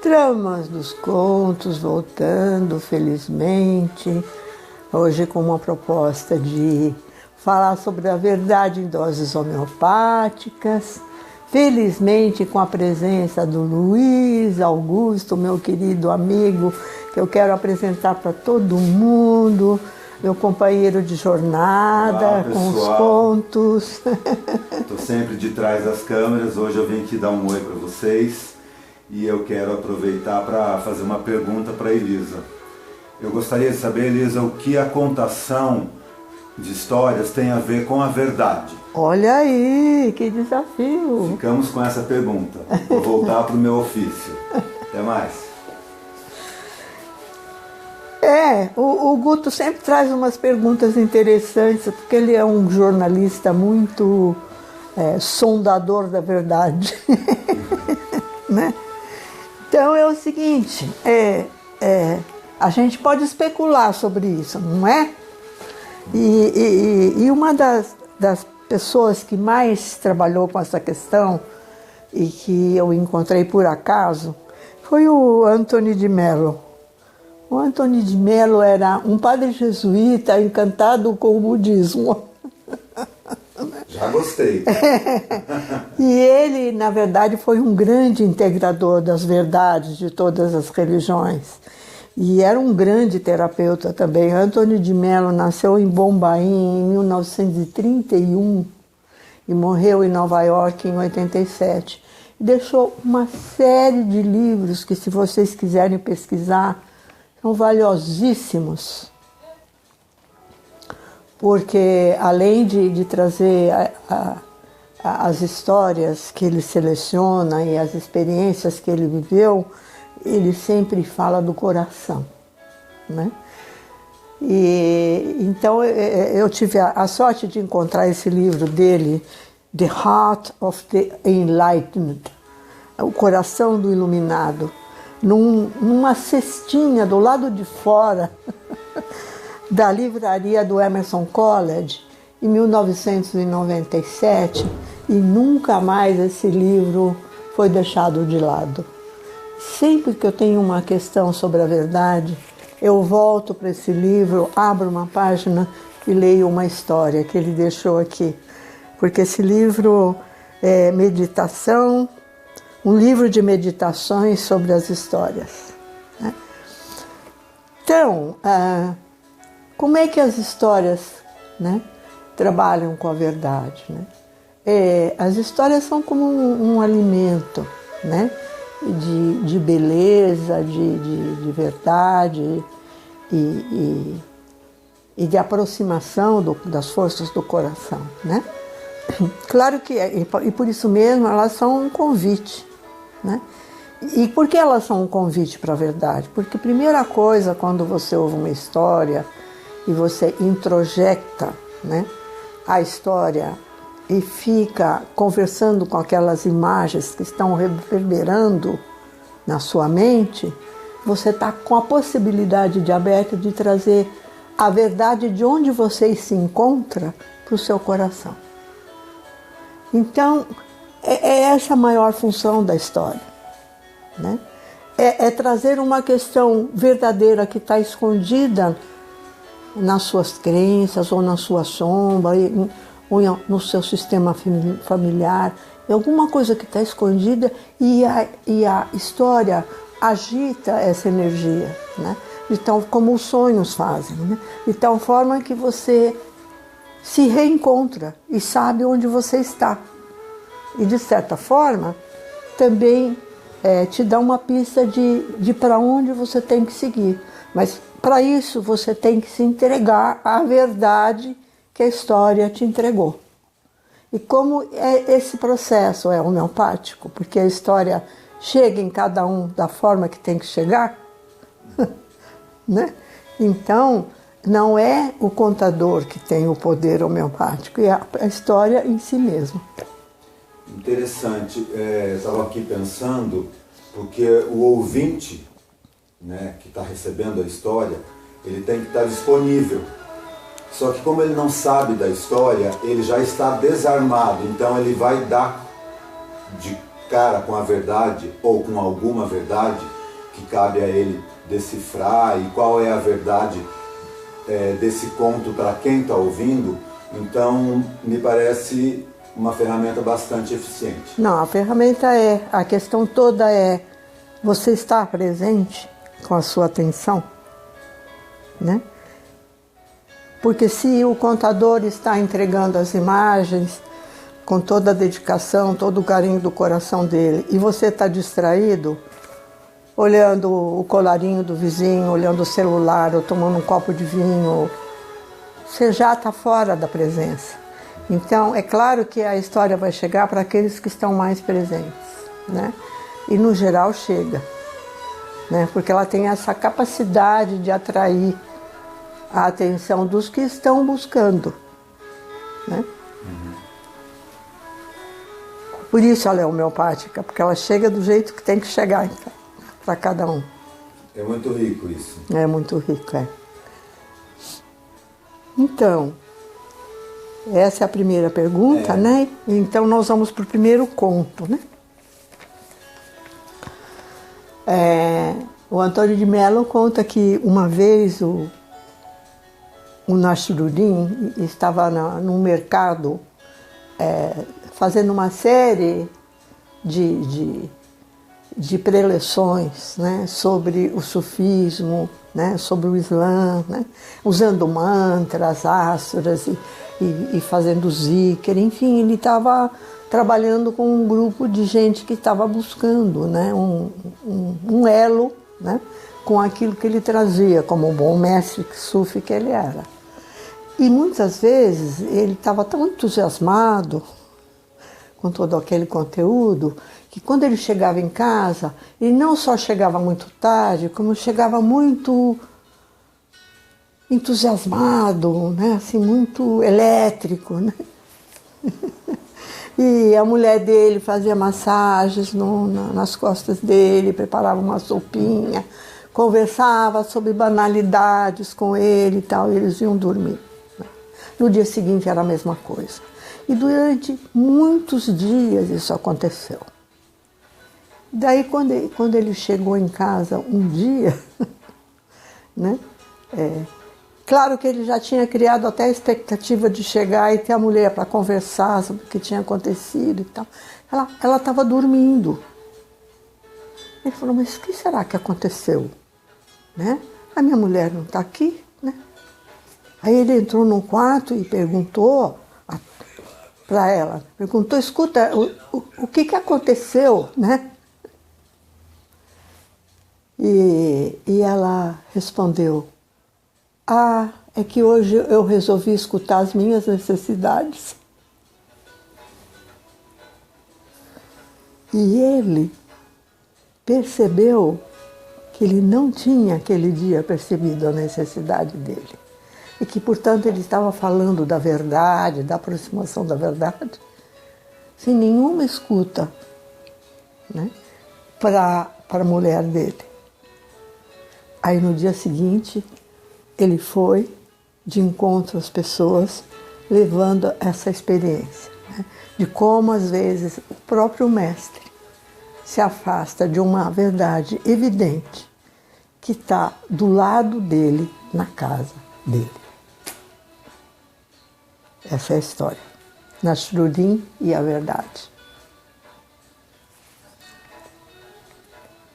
Tramas dos contos, voltando, felizmente, hoje com uma proposta de falar sobre a verdade em doses homeopáticas, felizmente com a presença do Luiz Augusto, meu querido amigo, que eu quero apresentar para todo mundo, meu companheiro de jornada. Olá, com os contos. Estou sempre de trás das câmeras, hoje eu vim aqui dar um oi para vocês. E eu quero aproveitar para fazer uma pergunta para a Elisa. Eu gostaria de saber, Elisa, o que a contação de histórias tem a ver com a verdade? Olha aí, que desafio! Ficamos com essa pergunta. Vou voltar para o meu ofício. Até mais. O Guto sempre traz umas perguntas interessantes, porque ele é um jornalista muito sondador da verdade. Né? Então é o seguinte, a gente pode especular sobre isso, não é? E uma das pessoas que mais trabalhou com essa questão e que eu encontrei por acaso foi o Antony de Mello. O Antony de Mello era um padre jesuíta encantado com o budismo. Já gostei. E ele, na verdade, foi um grande integrador das verdades de todas as religiões. E era um grande terapeuta também. Antony de Mello nasceu em Bombaim em 1931 e morreu em Nova York em 87. E deixou uma série de livros que, se vocês quiserem pesquisar, são valiosíssimos. Porque além de trazer as histórias que ele seleciona e as experiências que ele viveu, ele sempre fala do coração, né? E então eu tive a sorte de encontrar esse livro dele, The Heart of the Enlightened, o coração do iluminado, numa cestinha do lado de fora da livraria do Emerson College, em 1997, e nunca mais esse livro foi deixado de lado. Sempre que eu tenho uma questão sobre a verdade, eu volto para esse livro, abro uma página e leio uma história que ele deixou aqui. Porque esse livro é meditação, um livro de meditações sobre as histórias, né? Então, como é que as histórias, né, trabalham com a verdade, né? As histórias são como um alimento, né, de beleza, de verdade e de aproximação das forças do coração, né? Claro que, e por isso mesmo, elas são um convite, né? E por que elas são um convite para a verdade? Porque, primeira coisa, quando você ouve uma história e você introjeta, né, a história e fica conversando com aquelas imagens que estão reverberando na sua mente, você está com a possibilidade de aberto de trazer a verdade de onde você se encontra para o seu coração. Então, é essa a maior função da história, né? É trazer uma questão verdadeira que está escondida nas suas crenças, ou na sua sombra, ou no seu sistema familiar, é alguma coisa que está escondida e a história agita essa energia, né? De tal como os sonhos fazem, né? De tal forma que você se reencontra e sabe onde você está. E, de certa forma, também te dá uma pista de para onde você tem que seguir. Mas, para isso, você tem que se entregar à verdade que a história te entregou. E como esse processo é homeopático, porque a história chega em cada um da forma que tem que chegar, né? Então, não é o contador que tem o poder homeopático, é a história em si mesma. Interessante. Estava aqui pensando, porque o ouvinte, né, que está recebendo a história, ele tem que estar disponível. Só que como ele não sabe da história, ele já está desarmado, então ele vai dar de cara com a verdade ou com alguma verdade que cabe a ele decifrar, e qual é a verdade desse conto para quem está ouvindo. Então, me parece uma ferramenta bastante eficiente. Não, a ferramenta a questão toda é você estar presente com a sua atenção, né? Porque se o contador está entregando as imagens com toda a dedicação, todo o carinho do coração dele, e você está distraído, olhando o colarinho do vizinho, olhando o celular, ou tomando um copo de vinho, você já está fora da presença. Então, é claro que a história vai chegar para aqueles que estão mais presentes, né? E no geral chega, né? Porque ela tem essa capacidade de atrair a atenção dos que estão buscando, né? Por isso ela é homeopática, porque ela chega do jeito que tem que chegar para cada um. É muito rico isso. É muito rico, é. Então, essa é a primeira pergunta, né? Então nós vamos para o primeiro conto, né? O Antônio de Mello conta que uma vez o Nasruddin estava num mercado fazendo uma série de preleções, né, sobre o sufismo, né, sobre o Islã, né, usando mantras, astras e fazendo zikr. Enfim, ele estava trabalhando com um grupo de gente que estava buscando, né, um elo, né, com aquilo que ele trazia, como um bom mestre sufi que ele era. E muitas vezes ele estava tão entusiasmado com todo aquele conteúdo, que quando ele chegava em casa, ele não só chegava muito tarde, como chegava muito entusiasmado, né? Assim, muito elétrico, né? E a mulher dele fazia massagens nas costas dele, preparava uma sopinha, conversava sobre banalidades com ele e tal, e eles iam dormir. No dia seguinte era a mesma coisa. E durante muitos dias isso aconteceu. Daí, quando ele chegou em casa um dia, né, claro que ele já tinha criado até a expectativa de chegar e ter a mulher para conversar sobre o que tinha acontecido e tal. Ela estava dormindo. Ele falou, mas o que será que aconteceu? Né? A minha mulher não está aqui, né? Aí ele entrou no quarto e perguntou para ela, escuta, o que aconteceu, né? E ela respondeu, é que hoje eu resolvi escutar as minhas necessidades. E ele percebeu que ele não tinha aquele dia percebido a necessidade dele. E que, portanto, ele estava falando da verdade, da aproximação da verdade, sem nenhuma escuta, né, para a mulher dele. Aí, no dia seguinte, ele foi de encontro às pessoas, levando essa experiência, né, de como, às vezes, o próprio mestre se afasta de uma verdade evidente que está do lado dele, na casa dele. Essa é a história. Nasruddin e a verdade.